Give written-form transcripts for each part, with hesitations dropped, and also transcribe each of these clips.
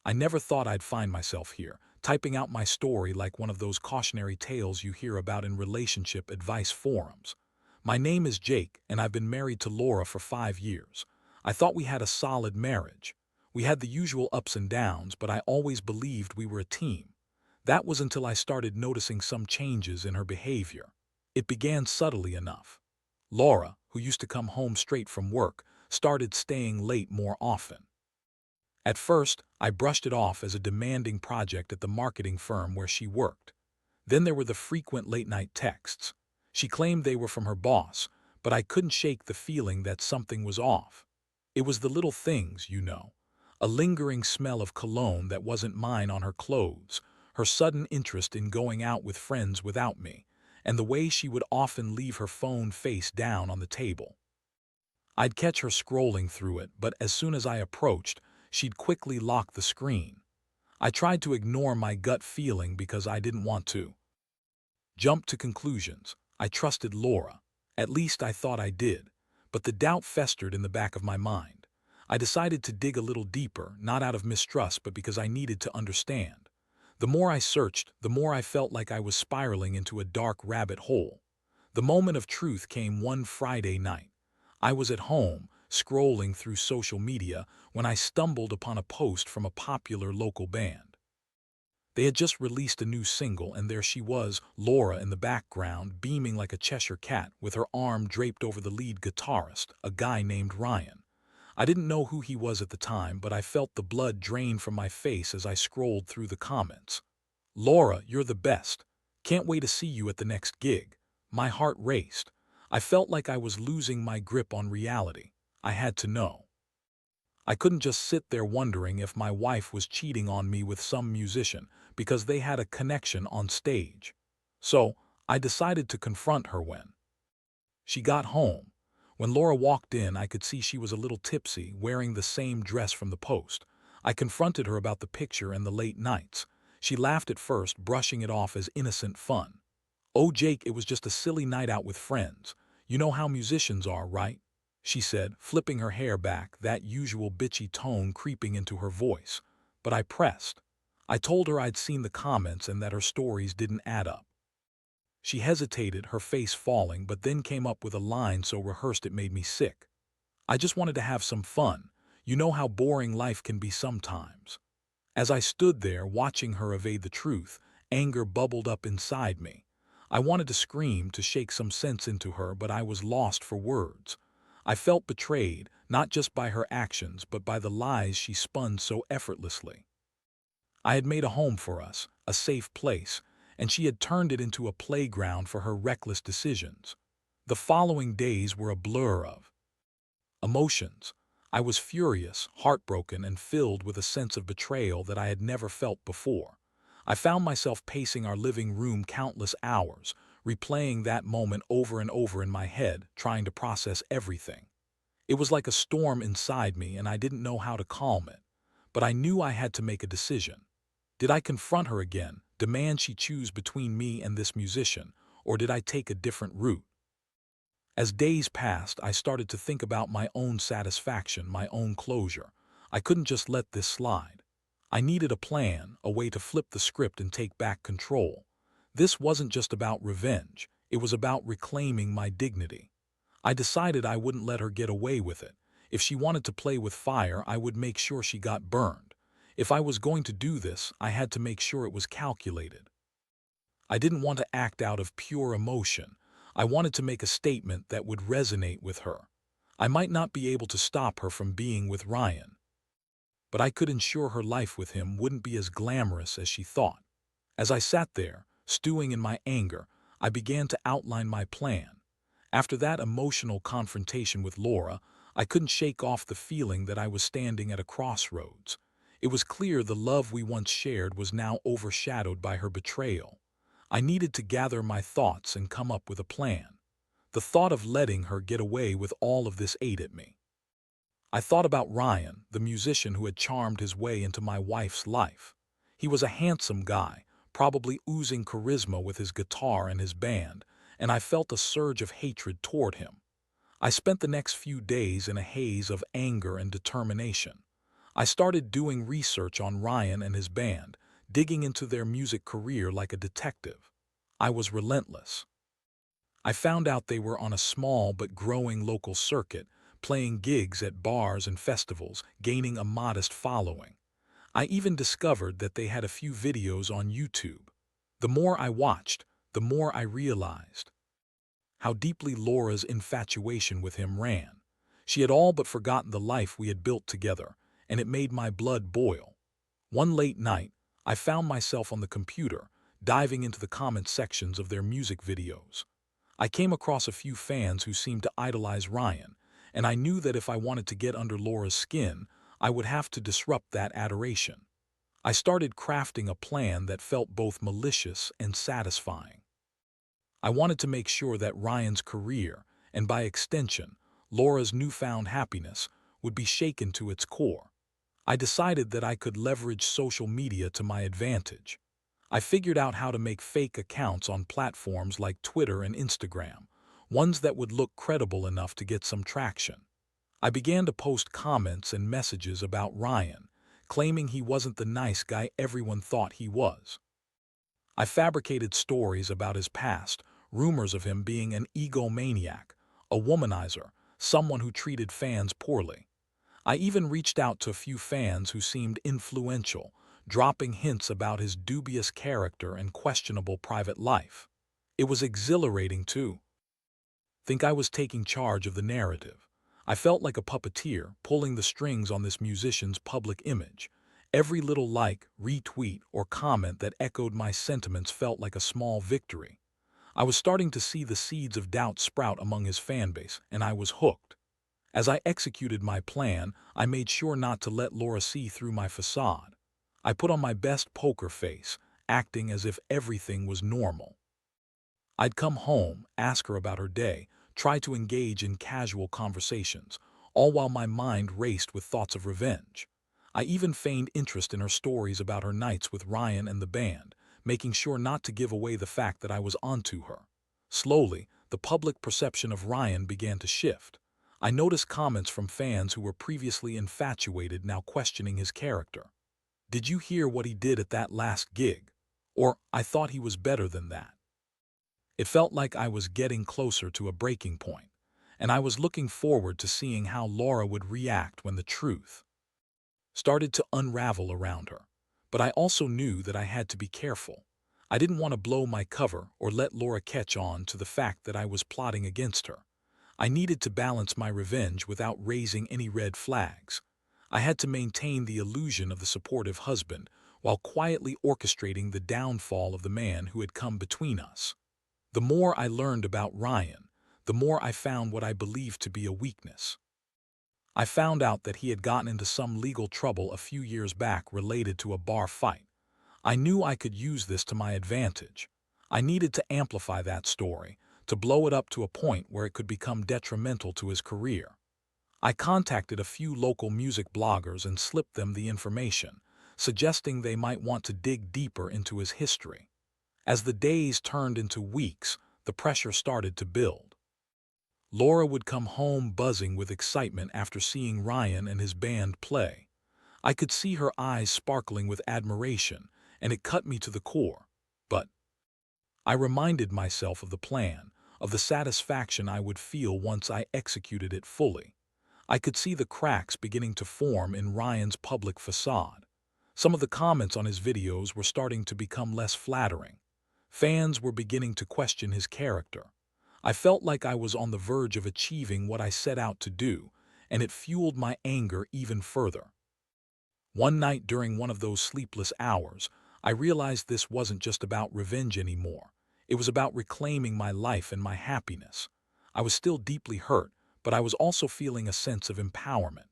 I never thought I'd find myself here, typing out my story like one of those cautionary tales you hear about in relationship advice forums. My name is Jake, and I've been married to Laura for 5 years. I thought we had a solid marriage. We had the usual ups and downs, but I always believed we were a team. That was until I started noticing some changes in her behavior. It began subtly enough. Laura, who used to come home straight from work, started staying late more often. At first, I brushed it off as a demanding project at the marketing firm where she worked. Then there were the frequent late-night texts. She claimed they were from her boss, but I couldn't shake the feeling that something was off. It was the little things, you know. A lingering smell of cologne that wasn't mine on her clothes, her sudden interest in going out with friends without me, and the way she would often leave her phone face down on the table. I'd catch her scrolling through it, but as soon as I approached, she'd quickly lock the screen. I tried to ignore my gut feeling because I didn't want to jump to conclusions. I trusted Laura. At least I thought I did. But the doubt festered in the back of my mind. I decided to dig a little deeper, not out of mistrust, but because I needed to understand. The more I searched, the more I felt like I was spiraling into a dark rabbit hole. The moment of truth came one Friday night. I was at home, scrolling through social media, when I stumbled upon a post from a popular local band. They had just released a new single, and there she was, Laura in the background, beaming like a Cheshire cat, with her arm draped over the lead guitarist, a guy named Ryan. I didn't know who he was at the time, but I felt the blood drain from my face as I scrolled through the comments. "Laura, you're the best. Can't wait to see you at the next gig." My heart raced. I felt like I was losing my grip on reality. I had to know. I couldn't just sit there wondering if my wife was cheating on me with some musician because they had a connection on stage. So, I decided to confront her when she got home. When Laura walked in, I could see she was a little tipsy, wearing the same dress from the post. I confronted her about the picture and the late nights. She laughed at first, brushing it off as innocent fun. "Oh, Jake, it was just a silly night out with friends. You know how musicians are, right?" she said, flipping her hair back, that usual bitchy tone creeping into her voice. But I pressed. I told her I'd seen the comments and that her stories didn't add up. She hesitated, her face falling, but then came up with a line so rehearsed it made me sick. "I just wanted to have some fun. You know how boring life can be sometimes." As I stood there watching her evade the truth, anger bubbled up inside me. I wanted to scream, to shake some sense into her, but I was lost for words. I felt betrayed, not just by her actions, but by the lies she spun so effortlessly. I had made a home for us, a safe place, and she had turned it into a playground for her reckless decisions. The following days were a blur of emotions. I was furious, heartbroken, and filled with a sense of betrayal that I had never felt before. I found myself pacing our living room countless hours, replaying that moment over and over in my head, trying to process everything. It was like a storm inside me, and I didn't know how to calm it. But I knew I had to make a decision. Did I confront her again, demand she choose between me and this musician, or did I take a different route? As days passed, I started to think about my own satisfaction, my own closure. I couldn't just let this slide. I needed a plan, a way to flip the script and take back control. This wasn't just about revenge, it was about reclaiming my dignity. I decided I wouldn't let her get away with it. If she wanted to play with fire, I would make sure she got burned. If I was going to do this, I had to make sure it was calculated. I didn't want to act out of pure emotion. I wanted to make a statement that would resonate with her. I might not be able to stop her from being with Ryan, but I could ensure her life with him wouldn't be as glamorous as she thought. As I sat there, stewing in my anger, I began to outline my plan. After that emotional confrontation with Laura, I couldn't shake off the feeling that I was standing at a crossroads. It was clear the love we once shared was now overshadowed by her betrayal. I needed to gather my thoughts and come up with a plan. The thought of letting her get away with all of this ate at me. I thought about Ryan, the musician who had charmed his way into my wife's life. He was a handsome guy, probably oozing charisma with his guitar and his band, and I felt a surge of hatred toward him. I spent the next few days in a haze of anger and determination. I started doing research on Ryan and his band, digging into their music career like a detective. I was relentless. I found out they were on a small but growing local circuit, playing gigs at bars and festivals, gaining a modest following. I even discovered that they had a few videos on YouTube. The more I watched, the more I realized how deeply Laura's infatuation with him ran. She had all but forgotten the life we had built together, and it made my blood boil. One late night, I found myself on the computer, diving into the comment sections of their music videos. I came across a few fans who seemed to idolize Ryan, and I knew that if I wanted to get under Laura's skin, I would have to disrupt that adoration. I started crafting a plan that felt both malicious and satisfying. I wanted to make sure that Ryan's career, and by extension, Laura's newfound happiness, would be shaken to its core. I decided that I could leverage social media to my advantage. I figured out how to make fake accounts on platforms like Twitter and Instagram, ones that would look credible enough to get some traction. I began to post comments and messages about Ryan, claiming he wasn't the nice guy everyone thought he was. I fabricated stories about his past, rumors of him being an egomaniac, a womanizer, someone who treated fans poorly. I even reached out to a few fans who seemed influential, dropping hints about his dubious character and questionable private life. It was exhilarating, too. Think I was taking charge of the narrative. I felt like a puppeteer, pulling the strings on this musician's public image. Every little like, retweet, or comment that echoed my sentiments felt like a small victory. I was starting to see the seeds of doubt sprout among his fanbase, and I was hooked. As I executed my plan, I made sure not to let Laura see through my facade. I put on my best poker face, acting as if everything was normal. I'd come home, ask her about her day, try to engage in casual conversations, all while my mind raced with thoughts of revenge. I even feigned interest in her stories about her nights with Ryan and the band, making sure not to give away the fact that I was onto her. Slowly, the public perception of Ryan began to shift. I noticed comments from fans who were previously infatuated now questioning his character. "Did you hear what he did at that last gig?" Or, "I thought he was better than that." It felt like I was getting closer to a breaking point, and I was looking forward to seeing how Laura would react when the truth started to unravel around her. But I also knew that I had to be careful. I didn't want to blow my cover or let Laura catch on to the fact that I was plotting against her. I needed to balance my revenge without raising any red flags. I had to maintain the illusion of the supportive husband while quietly orchestrating the downfall of the man who had come between us. The more I learned about Ryan, the more I found what I believed to be a weakness. I found out that he had gotten into some legal trouble a few years back related to a bar fight. I knew I could use this to my advantage. I needed to amplify that story, to blow it up to a point where it could become detrimental to his career. I contacted a few local music bloggers and slipped them the information, suggesting they might want to dig deeper into his history. As the days turned into weeks, the pressure started to build. Laura would come home buzzing with excitement after seeing Ryan and his band play. I could see her eyes sparkling with admiration, and it cut me to the core. But I reminded myself of the plan, of the satisfaction I would feel once I executed it fully. I could see the cracks beginning to form in Ryan's public facade. Some of the comments on his videos were starting to become less flattering. Fans were beginning to question his character. I felt like I was on the verge of achieving what I set out to do, and it fueled my anger even further. One night during one of those sleepless hours, I realized this wasn't just about revenge anymore. It was about reclaiming my life and my happiness. I was still deeply hurt, but I was also feeling a sense of empowerment.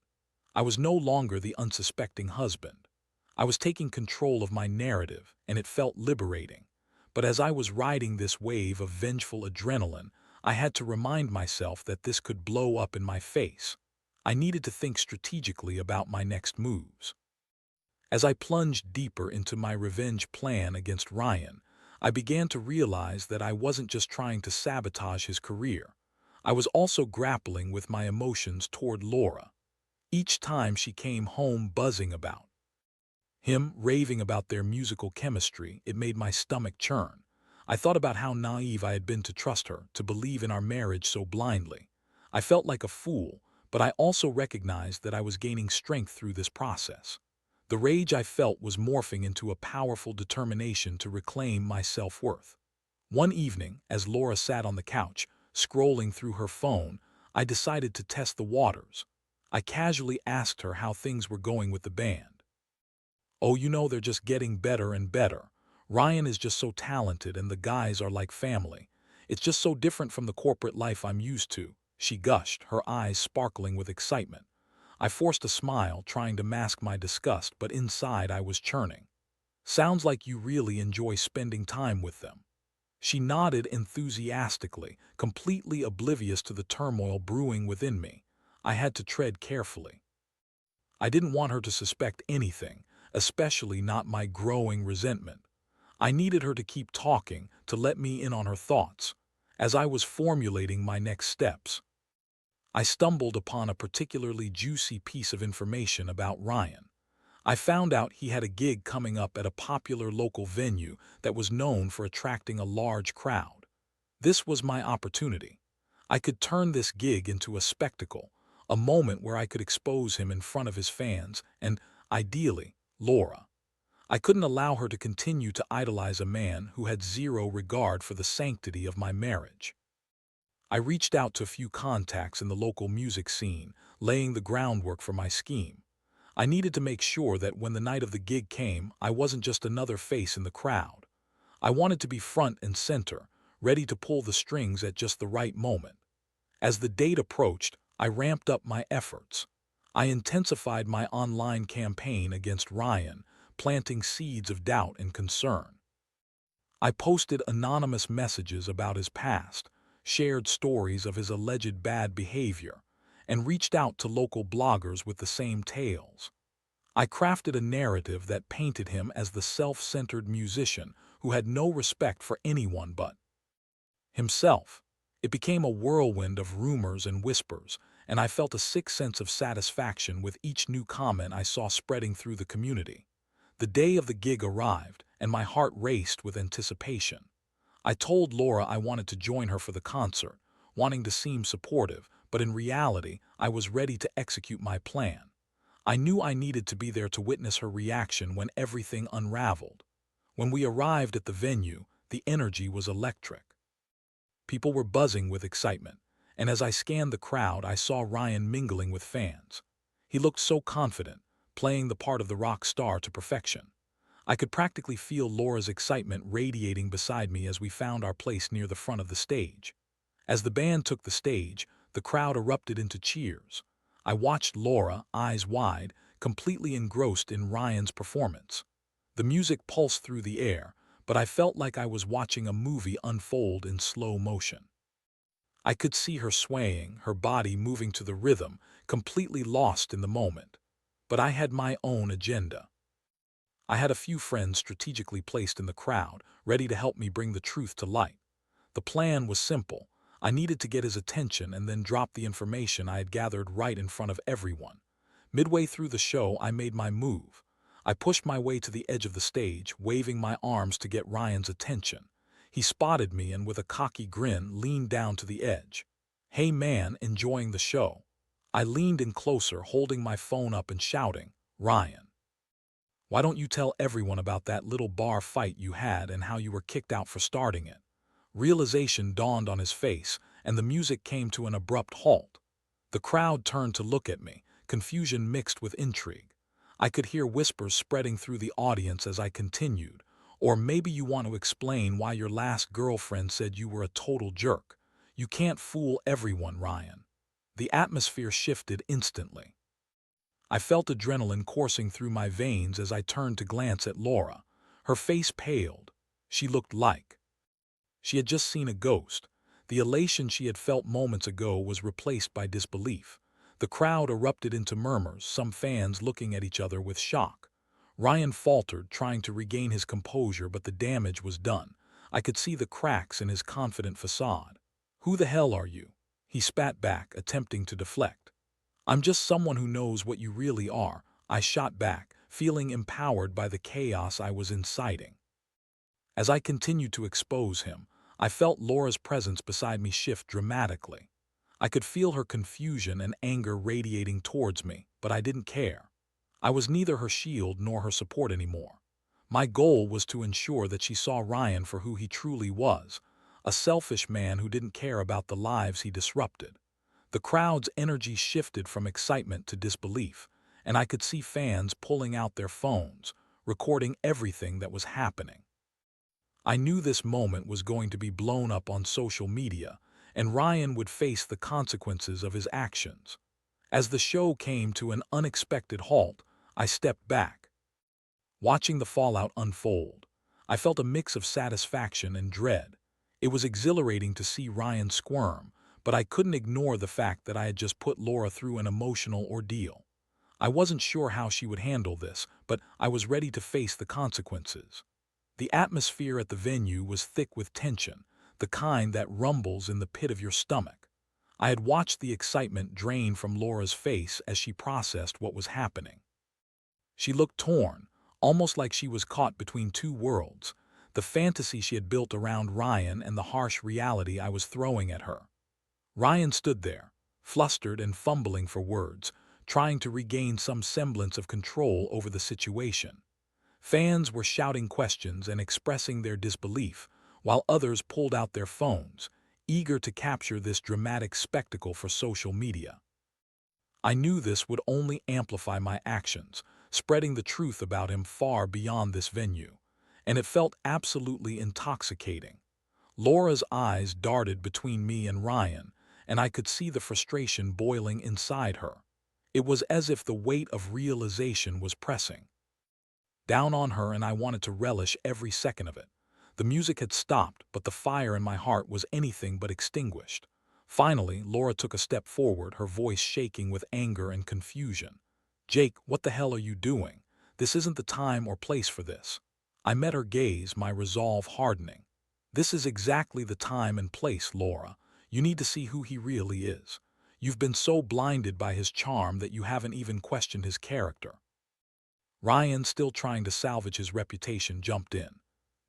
I was no longer the unsuspecting husband. I was taking control of my narrative, and it felt liberating. But as I was riding this wave of vengeful adrenaline, I had to remind myself that this could blow up in my face. I needed to think strategically about my next moves. As I plunged deeper into my revenge plan against Ryan, I began to realize that I wasn't just trying to sabotage his career. I was also grappling with my emotions toward Laura. Each time she came home buzzing about him, raving about their musical chemistry, it made my stomach churn. I thought about how naive I had been to trust her, to believe in our marriage so blindly. I felt like a fool, but I also recognized that I was gaining strength through this process. The rage I felt was morphing into a powerful determination to reclaim my self-worth. One evening, as Laura sat on the couch, scrolling through her phone, I decided to test the waters. I casually asked her how things were going with the band. "Oh, they're just getting better and better. Ryan is just so talented and the guys are like family. It's just so different from the corporate life I'm used to," she gushed, her eyes sparkling with excitement. I forced a smile, trying to mask my disgust, but inside I was churning. "Sounds like you really enjoy spending time with them." She nodded enthusiastically, completely oblivious to the turmoil brewing within me. I had to tread carefully. I didn't want her to suspect anything, especially not my growing resentment. I needed her to keep talking, to let me in on her thoughts. As I was formulating my next steps, I stumbled upon a particularly juicy piece of information about Ryan. I found out he had a gig coming up at a popular local venue that was known for attracting a large crowd. This was my opportunity. I could turn this gig into a spectacle, a moment where I could expose him in front of his fans and, ideally, Laura. I couldn't allow her to continue to idolize a man who had zero regard for the sanctity of my marriage. I reached out to a few contacts in the local music scene, laying the groundwork for my scheme. I needed to make sure that when the night of the gig came, I wasn't just another face in the crowd. I wanted to be front and center, ready to pull the strings at just the right moment. As the date approached, I ramped up my efforts. I intensified my online campaign against Ryan, planting seeds of doubt and concern. I posted anonymous messages about his past, shared stories of his alleged bad behavior, and reached out to local bloggers with the same tales. I crafted a narrative that painted him as the self-centered musician who had no respect for anyone but himself. It became a whirlwind of rumors and whispers, and I felt a sick sense of satisfaction with each new comment I saw spreading through the community. The day of the gig arrived, and my heart raced with anticipation. I told Laura I wanted to join her for the concert, wanting to seem supportive, but in reality, I was ready to execute my plan. I knew I needed to be there to witness her reaction when everything unraveled. When we arrived at the venue, the energy was electric. People were buzzing with excitement, and as I scanned the crowd, I saw Ryan mingling with fans. He looked so confident, playing the part of the rock star to perfection. I could practically feel Laura's excitement radiating beside me as we found our place near the front of the stage. As the band took the stage, the crowd erupted into cheers. I watched Laura, eyes wide, completely engrossed in Ryan's performance. The music pulsed through the air, but I felt like I was watching a movie unfold in slow motion. I could see her swaying, her body moving to the rhythm, completely lost in the moment. But I had my own agenda. I had a few friends strategically placed in the crowd, ready to help me bring the truth to light. The plan was simple. I needed to get his attention and then drop the information I had gathered right in front of everyone. Midway through the show, I made my move. I pushed my way to the edge of the stage, waving my arms to get Ryan's attention. He spotted me and with a cocky grin leaned down to the edge. "Hey man, enjoying the show?" I leaned in closer, holding my phone up and shouting, "Ryan, why don't you tell everyone about that little bar fight you had and how you were kicked out for starting it?" Realization dawned on his face, and the music came to an abrupt halt. The crowd turned to look at me, confusion mixed with intrigue. I could hear whispers spreading through the audience as I continued. "Or maybe you want to explain why your last girlfriend said you were a total jerk. You can't fool everyone, Ryan." The atmosphere shifted instantly. I felt adrenaline coursing through my veins as I turned to glance at Laura. Her face paled. She looked like she had just seen a ghost. The elation she had felt moments ago was replaced by disbelief. The crowd erupted into murmurs, some fans looking at each other with shock. Ryan faltered, trying to regain his composure, but the damage was done. I could see the cracks in his confident facade. "Who the hell are you?" he spat back, attempting to deflect. I'm just someone who knows what you really are, I shot back, feeling empowered by the chaos I was inciting. As I continued to expose him, I felt Laura's presence beside me shift dramatically. I could feel her confusion and anger radiating towards me, but I didn't care. I was neither her shield nor her support anymore. My goal was to ensure that she saw Ryan for who he truly was, a selfish man who didn't care about the lives he disrupted. The crowd's energy shifted from excitement to disbelief, and I could see fans pulling out their phones, recording everything that was happening. I knew this moment was going to be blown up on social media, and Ryan would face the consequences of his actions. As the show came to an unexpected halt, I stepped back. Watching the fallout unfold, I felt a mix of satisfaction and dread. It was exhilarating to see Ryan squirm, but I couldn't ignore the fact that I had just put Laura through an emotional ordeal. I wasn't sure how she would handle this, but I was ready to face the consequences. The atmosphere at the venue was thick with tension, the kind that rumbles in the pit of your stomach. I had watched the excitement drain from Laura's face as she processed what was happening. She looked torn, almost like she was caught between two worlds, the fantasy she had built around Ryan and the harsh reality I was throwing at her. Ryan stood there, flustered and fumbling for words, trying to regain some semblance of control over the situation. Fans were shouting questions and expressing their disbelief, while others pulled out their phones, eager to capture this dramatic spectacle for social media. I knew this would only amplify my actions, spreading the truth about him far beyond this venue, and it felt absolutely intoxicating. Laura's eyes darted between me and Ryan, and I could see the frustration boiling inside her. It was as if the weight of realization was pressing down on her, and I wanted to relish every second of it. The music had stopped, but the fire in my heart was anything but extinguished. Finally, Laura took a step forward, her voice shaking with anger and confusion. "Jake, what the hell are you doing? This isn't the time or place for this." I met her gaze, my resolve hardening. "This is exactly the time and place, Laura. You need to see who he really is. You've been so blinded by his charm that you haven't even questioned his character." Ryan, still trying to salvage his reputation, jumped in.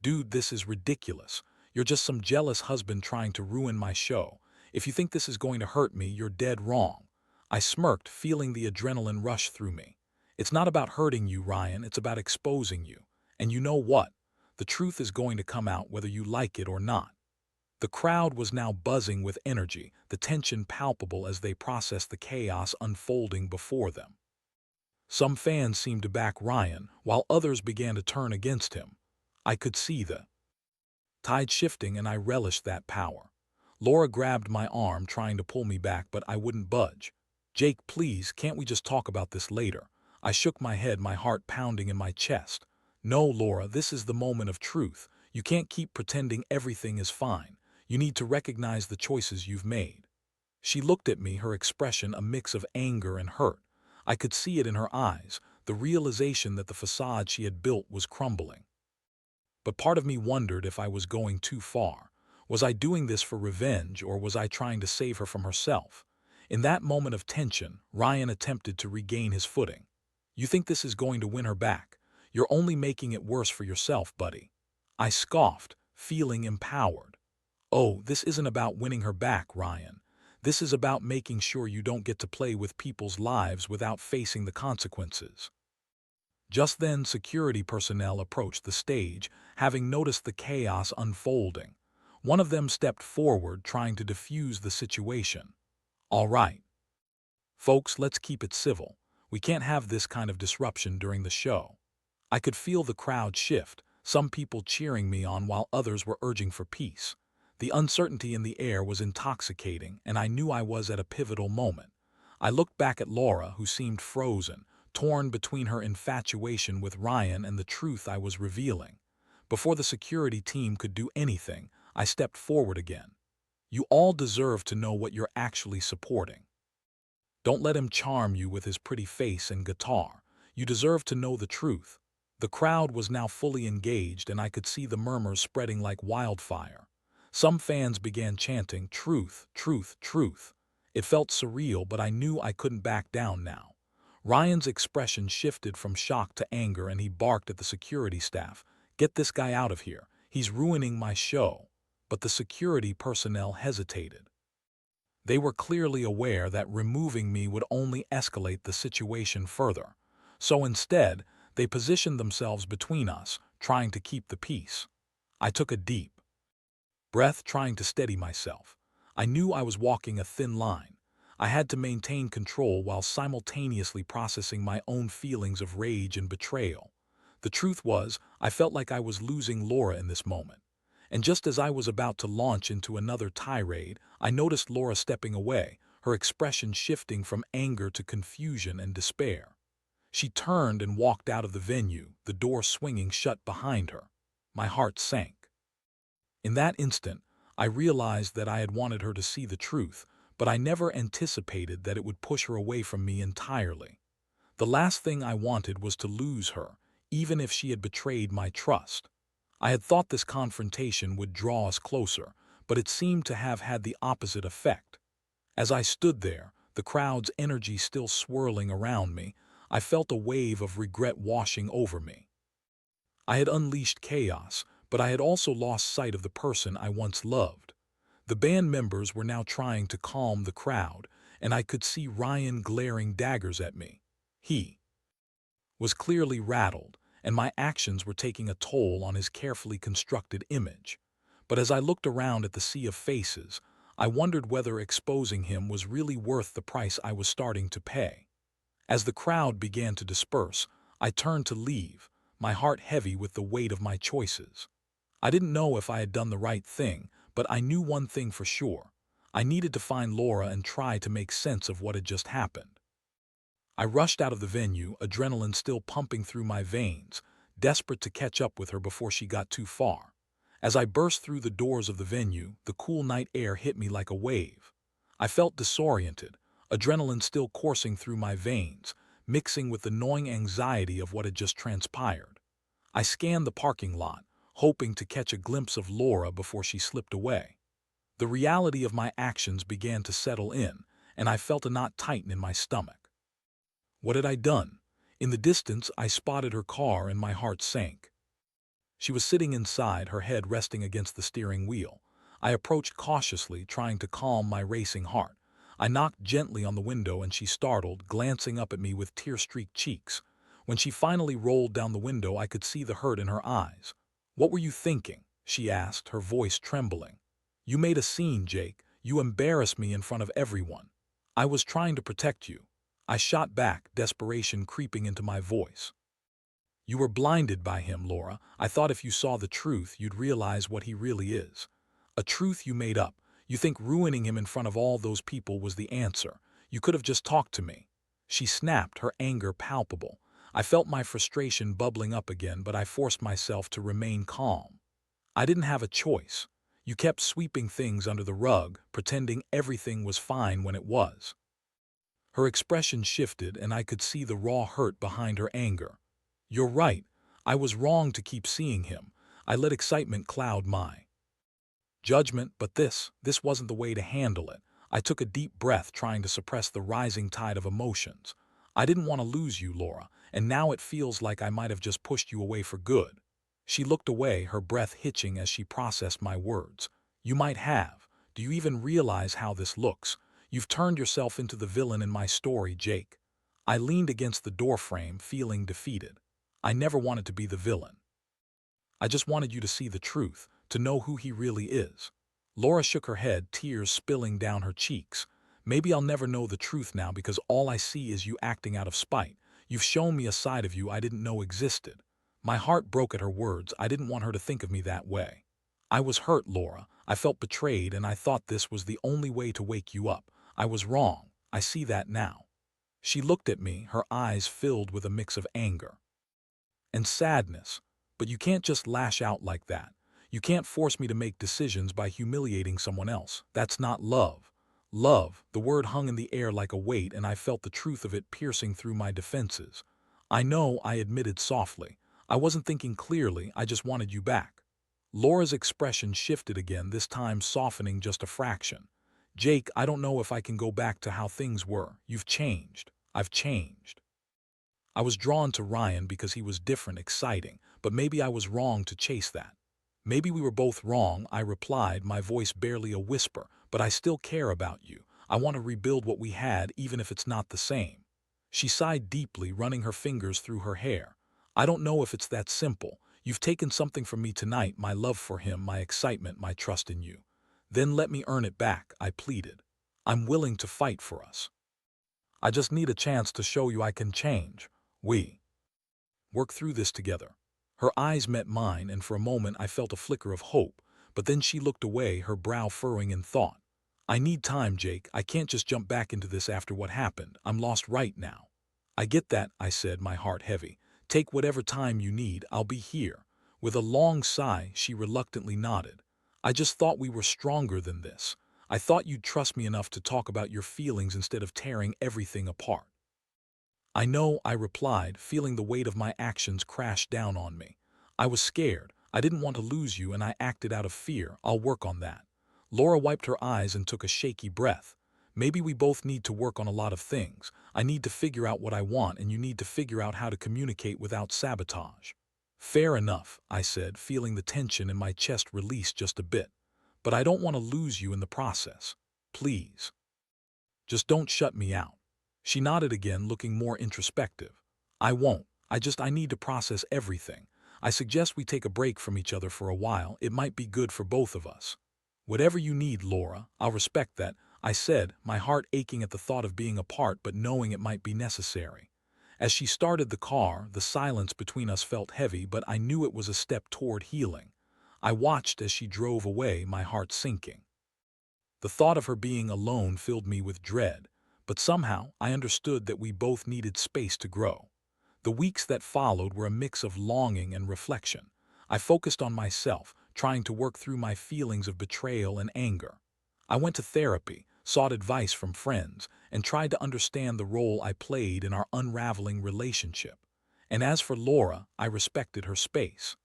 "Dude, this is ridiculous. You're just some jealous husband trying to ruin my show. If you think this is going to hurt me, you're dead wrong." I smirked, feeling the adrenaline rush through me. "It's not about hurting you, Ryan, it's about exposing you. And you know what? The truth is going to come out whether you like it or not." The crowd was now buzzing with energy, the tension palpable as they processed the chaos unfolding before them. Some fans seemed to back Ryan, while others began to turn against him. I could see the tide shifting, and I relished that power. Laura grabbed my arm, trying to pull me back, but I wouldn't budge. "Jake, please, can't we just talk about this later?" I shook my head, my heart pounding in my chest. "No, Laura, this is the moment of truth. You can't keep pretending everything is fine. You need to recognize the choices you've made." She looked at me, her expression a mix of anger and hurt. I could see it in her eyes, the realization that the facade she had built was crumbling. But part of me wondered if I was going too far. Was I doing this for revenge, or was I trying to save her from herself? In that moment of tension, Ryan attempted to regain his footing. "You think this is going to win her back? You're only making it worse for yourself, buddy." I scoffed, feeling empowered. "Oh, this isn't about winning her back, Ryan. This is about making sure you don't get to play with people's lives without facing the consequences." Just then, security personnel approached the stage, having noticed the chaos unfolding. One of them stepped forward, trying to defuse the situation. "All right, folks, let's keep it civil. We can't have this kind of disruption during the show." I could feel the crowd shift, some people cheering me on while others were urging for peace. The uncertainty in the air was intoxicating, and I knew I was at a pivotal moment. I looked back at Laura, who seemed frozen, torn between her infatuation with Ryan and the truth I was revealing. Before the security team could do anything, I stepped forward again. "You all deserve to know what you're actually supporting. Don't let him charm you with his pretty face and guitar. You deserve to know the truth." The crowd was now fully engaged, and I could see the murmurs spreading like wildfire. Some fans began chanting, "Truth, truth, truth." It felt surreal, but I knew I couldn't back down now. Ryan's expression shifted from shock to anger and he barked at the security staff. "Get this guy out of here. He's ruining my show." But the security personnel hesitated. They were clearly aware that removing me would only escalate the situation further. So instead, they positioned themselves between us, trying to keep the peace. I took a deep breath, trying to steady myself. I knew I was walking a thin line. I had to maintain control while simultaneously processing my own feelings of rage and betrayal. The truth was, I felt like I was losing Laura in this moment. And just as I was about to launch into another tirade, I noticed Laura stepping away, her expression shifting from anger to confusion and despair. She turned and walked out of the venue, the door swinging shut behind her. My heart sank. In that instant, I realized that I had wanted her to see the truth, but I never anticipated that it would push her away from me entirely. The last thing I wanted was to lose her, even if she had betrayed my trust. I had thought this confrontation would draw us closer, but it seemed to have had the opposite effect. As I stood there, the crowd's energy still swirling around me, I felt a wave of regret washing over me. I had unleashed chaos, but I had also lost sight of the person I once loved. The band members were now trying to calm the crowd, and I could see Ryan glaring daggers at me. He was clearly rattled, and my actions were taking a toll on his carefully constructed image. But as I looked around at the sea of faces, I wondered whether exposing him was really worth the price I was starting to pay. As the crowd began to disperse, I turned to leave, my heart heavy with the weight of my choices. I didn't know if I had done the right thing, but I knew one thing for sure. I needed to find Laura and try to make sense of what had just happened. I rushed out of the venue, adrenaline still pumping through my veins, desperate to catch up with her before she got too far. As I burst through the doors of the venue, the cool night air hit me like a wave. I felt disoriented, adrenaline still coursing through my veins, mixing with the gnawing anxiety of what had just transpired. I scanned the parking lot, hoping to catch a glimpse of Laura before she slipped away. The reality of my actions began to settle in, and I felt a knot tighten in my stomach. What had I done? In the distance, I spotted her car and my heart sank. She was sitting inside, her head resting against the steering wheel. I approached cautiously, trying to calm my racing heart. I knocked gently on the window and she startled, glancing up at me with tear-streaked cheeks. When she finally rolled down the window, I could see the hurt in her eyes. "What were you thinking?" she asked, her voice trembling. "You made a scene, Jake. You embarrassed me in front of everyone." "I was trying to protect you," I shot back, desperation creeping into my voice. "You were blinded by him, Laura. I thought if you saw the truth, you'd realize what he really is. A truth you made up. You think ruining him in front of all those people was the answer. You could have just talked to me." She snapped, her anger palpable. I felt my frustration bubbling up again, but I forced myself to remain calm. "I didn't have a choice. You kept sweeping things under the rug, pretending everything was fine when it was." Her expression shifted, and I could see the raw hurt behind her anger. "You're right. I was wrong to keep seeing him. I let excitement cloud my judgment, but this wasn't the way to handle it." I took a deep breath, trying to suppress the rising tide of emotions. "I didn't want to lose you, Laura, and now it feels like I might have just pushed you away for good." She looked away, her breath hitching as she processed my words. "You might have. Do you even realize how this looks? You've turned yourself into the villain in my story, Jake." I leaned against the doorframe, feeling defeated. "I never wanted to be the villain. I just wanted you to see the truth, to know who he really is." Laura shook her head, tears spilling down her cheeks. "Maybe I'll never know the truth now because all I see is you acting out of spite. You've shown me a side of you I didn't know existed." My heart broke at her words. I didn't want her to think of me that way. "I was hurt, Laura. I felt betrayed, and I thought this was the only way to wake you up. I was wrong. I see that now." She looked at me, her eyes filled with a mix of anger and sadness. "But you can't just lash out like that. You can't force me to make decisions by humiliating someone else. That's not love." Love, the word hung in the air like a weight, and I felt the truth of it piercing through my defenses. "I know," I admitted softly. "I wasn't thinking clearly, I just wanted you back." Laura's expression shifted again, this time softening just a fraction. Jake, I don't know if I can go back to how things were. You've changed. I've changed. I was drawn to Ryan because he was different, exciting, but maybe I was wrong to chase that. Maybe we were both wrong, I replied, my voice barely a whisper, but I still care about you. I want to rebuild what we had, even if it's not the same. She sighed deeply, running her fingers through her hair. I don't know if it's that simple. You've taken something from me tonight, my love for him, my excitement, my trust in you. Then let me earn it back, I pleaded. I'm willing to fight for us. I just need a chance to show you I can change. We work through this together. Her eyes met mine, and for a moment I felt a flicker of hope, but then she looked away, her brow furrowing in thought. I need time, Jake. I can't just jump back into this after what happened. I'm lost right now. I get that, I said, my heart heavy. Take whatever time you need. I'll be here. With a long sigh, she reluctantly nodded. I just thought we were stronger than this. I thought you'd trust me enough to talk about your feelings instead of tearing everything apart. I know, I replied, feeling the weight of my actions crash down on me. I was scared. I didn't want to lose you, and I acted out of fear. I'll work on that. Laura wiped her eyes and took a shaky breath. Maybe we both need to work on a lot of things. I need to figure out what I want, and you need to figure out how to communicate without sabotage. Fair enough, I said, feeling the tension in my chest release just a bit. But I don't want to lose you in the process. Please. Just don't shut me out. She nodded again, looking more introspective. I won't. I need to process everything. I suggest we take a break from each other for a while. It might be good for both of us. Whatever you need, Laura, I'll respect that, I said, my heart aching at the thought of being apart but knowing it might be necessary. As she started the car, the silence between us felt heavy, but I knew it was a step toward healing. I watched as she drove away, my heart sinking. The thought of her being alone filled me with dread, but somehow I understood that we both needed space to grow. The weeks that followed were a mix of longing and reflection. I focused on myself, trying to work through my feelings of betrayal and anger. I went to therapy, sought advice from friends, and tried to understand the role I played in our unraveling relationship. And as for Laura, I respected her space.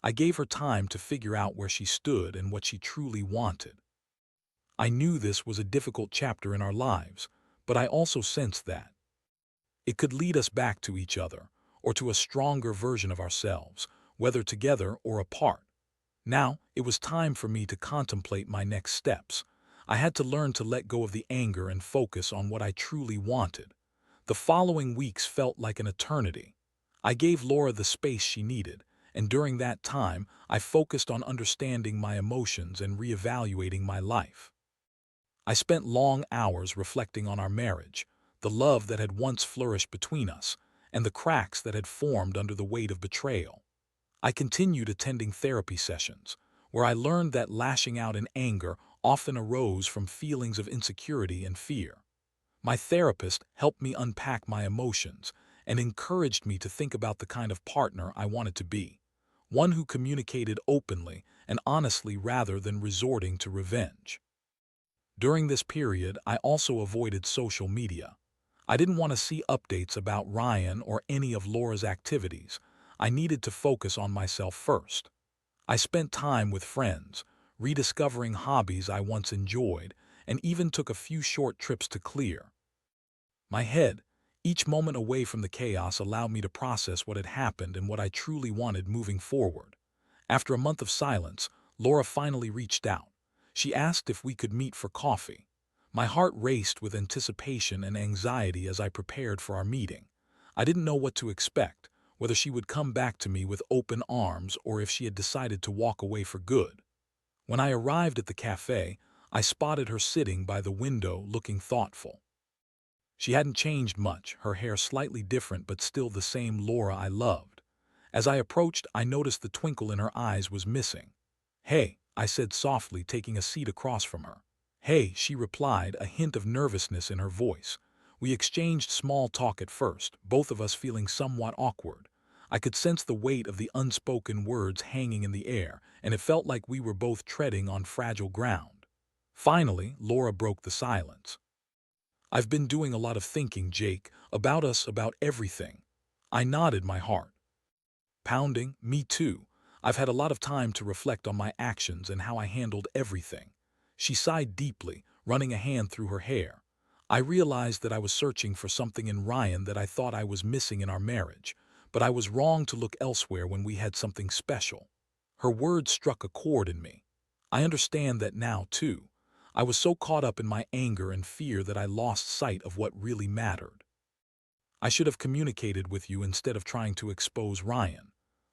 I gave her time to figure out where she stood and what she truly wanted. I knew this was a difficult chapter in our lives, but I also sensed that it could lead us back to each other, or to a stronger version of ourselves, whether together or apart. Now, it was time for me to contemplate my next steps. I had to learn to let go of the anger and focus on what I truly wanted. The following weeks felt like an eternity. I gave Laura the space she needed, and during that time, I focused on understanding my emotions and reevaluating my life. I spent long hours reflecting on our marriage, the love that had once flourished between us, and the cracks that had formed under the weight of betrayal. I continued attending therapy sessions, where I learned that lashing out in anger often arose from feelings of insecurity and fear. My therapist helped me unpack my emotions and encouraged me to think about the kind of partner I wanted to be, one who communicated openly and honestly rather than resorting to revenge. During this period, I also avoided social media. I didn't want to see updates about Ryan or any of Laura's activities. I needed to focus on myself first. I spent time with friends, rediscovering hobbies I once enjoyed, and even took a few short trips to clear my head. Each moment away from the chaos allowed me to process what had happened and what I truly wanted moving forward. After a month of silence, Laura finally reached out. She asked if we could meet for coffee. My heart raced with anticipation and anxiety as I prepared for our meeting. I didn't know what to expect, whether she would come back to me with open arms or if she had decided to walk away for good. When I arrived at the cafe, I spotted her sitting by the window looking thoughtful. She hadn't changed much, her hair slightly different but still the same Laura I loved. As I approached, I noticed the twinkle in her eyes was missing. "Hey," I said softly, taking a seat across from her. "Hey," she replied, a hint of nervousness in her voice. We exchanged small talk at first, both of us feeling somewhat awkward. I could sense the weight of the unspoken words hanging in the air, and it felt like we were both treading on fragile ground. Finally, Laura broke the silence. "I've been doing a lot of thinking, Jake, about us, about everything." I nodded, my heart pounding. "Me too. I've had a lot of time to reflect on my actions and how I handled everything." She sighed deeply, running a hand through her hair. I realized that I was searching for something in Ryan that I thought I was missing in our marriage, but I was wrong to look elsewhere when we had something special. Her words struck a chord in me. I understand that now, too. I was so caught up in my anger and fear that I lost sight of what really mattered. I should have communicated with you instead of trying to expose Ryan.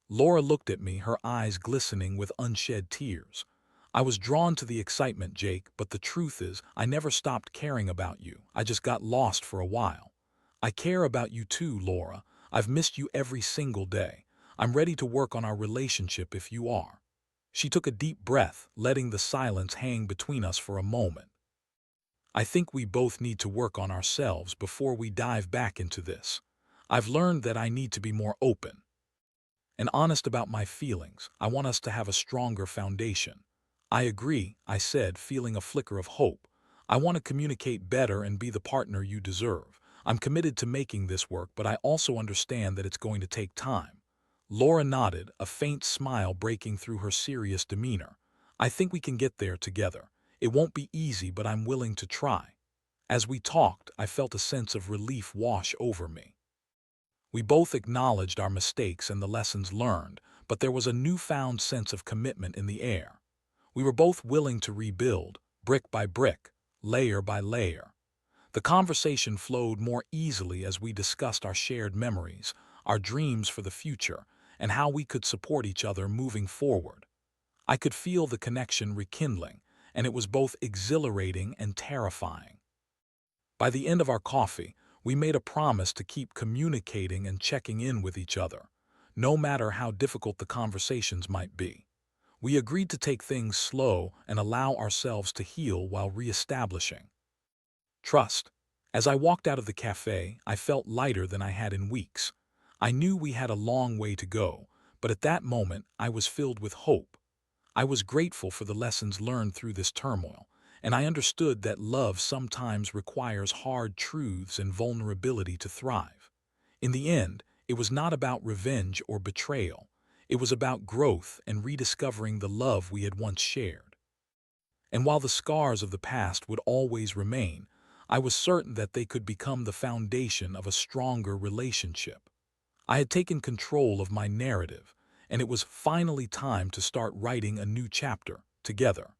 Laura looked at me, her eyes glistening with unshed tears. I was drawn to the excitement, Jake, but the truth is, I never stopped caring about you. I just got lost for a while. I care about you too, Laura. I've missed you every single day. I'm ready to work on our relationship if you are. She took a deep breath, letting the silence hang between us for a moment. I think we both need to work on ourselves before we dive back into this. I've learned that I need to be more open and honest about my feelings. I want us to have a stronger foundation. I agree, I said, feeling a flicker of hope. I want to communicate better and be the partner you deserve. I'm committed to making this work, but I also understand that it's going to take time. Laura nodded, a faint smile breaking through her serious demeanor. I think we can get there together. It won't be easy, but I'm willing to try. As we talked, I felt a sense of relief wash over me. We both acknowledged our mistakes and the lessons learned, but there was a newfound sense of commitment in the air. We were both willing to rebuild, brick by brick, layer by layer. The conversation flowed more easily as we discussed our shared memories, our dreams for the future, and how we could support each other moving forward. I could feel the connection rekindling, and it was both exhilarating and terrifying. By the end of our coffee, we made a promise to keep communicating and checking in with each other, no matter how difficult the conversations might be. We agreed to take things slow and allow ourselves to heal while reestablishing trust. As I walked out of the cafe, I felt lighter than I had in weeks. I knew we had a long way to go, but at that moment I was filled with hope. I was grateful for the lessons learned through this turmoil, and I understood that love sometimes requires hard truths and vulnerability to thrive. In the end, it was not about revenge or betrayal. It was about growth and rediscovering the love we had once shared. And while the scars of the past would always remain, I was certain that they could become the foundation of a stronger relationship. I had taken control of my narrative, and it was finally time to start writing a new chapter together.